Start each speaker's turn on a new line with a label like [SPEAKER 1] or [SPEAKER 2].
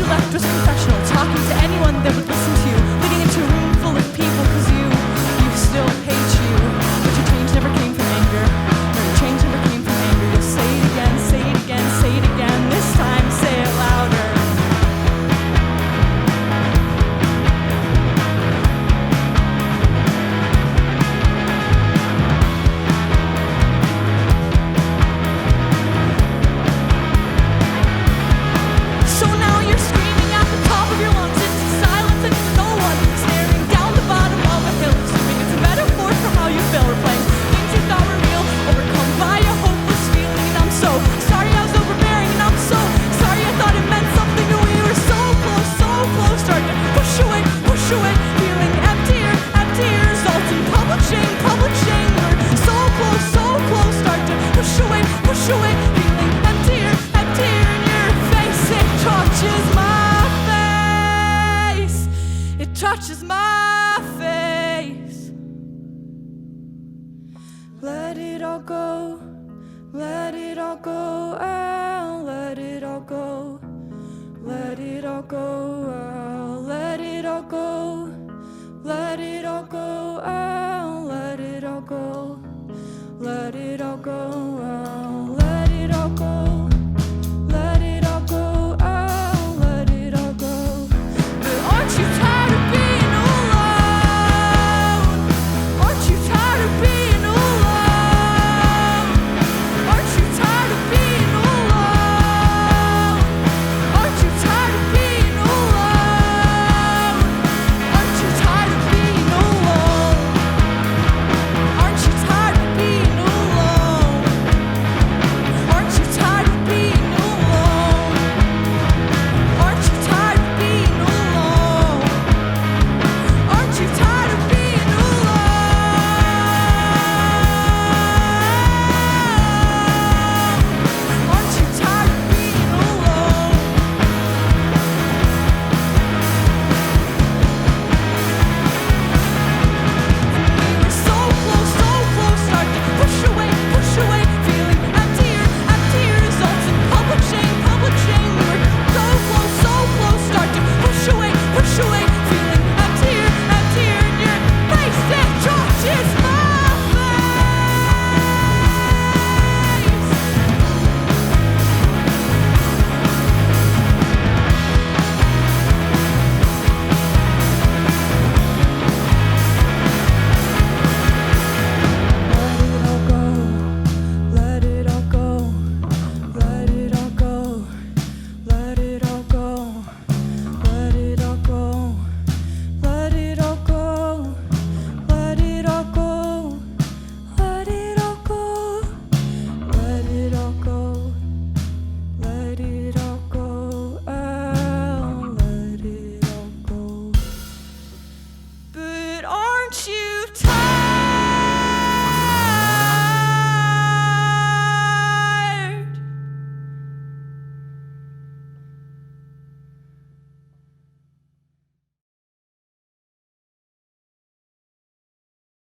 [SPEAKER 1] you left was professional, talking to anyone that would listen to you, leading into a room full of people because you still hate you. But your change never came from anger. No, your change never came from anger. You'll say it again, say it again, say it again. This time, say it louder. So now you're screaming at the top of your lungs into silence and no one, staring down the bottom of a hill, assuming it's a metaphor for how you feel. We're playing things you thought were real, overcome by a hopeless feeling. And I'm so sorry I was overbearing, and I'm so sorry I thought it meant something to we were so close, starting to push away, feeling emptier, results in public shame. We're so close, start to push away, feeling emptier, in your face. It touches my face. It touches my face. Let it all go. Let it all go out. Let it all go. Let it all go out. Let it all go. Let it all go out. Let it all go. Let it all go out. Let it all go. Let it all go out. Let it all go. But aren't you tired of being alone? Aren't you tired of being alone? Aren't you tired of being alone? Aren't you tired of being alone? Aren't you tired of being alone? Aren't you tired of being alone? Aren't you tired of being alone? Aren't you tired of being alone? Aren't you tired of being alone? Aren't you tired of being alone? We were so close, start to push away, feeling emptier, results in public shame. We were so close, start to push away, feeling emptier, in your face. It touches my face. Let it all go. Let it all go. Let it all go. Let it all go. Let it all go. Let it all go. Let it all go. Let it all go. Let it all go out. Let it all go. But aren't you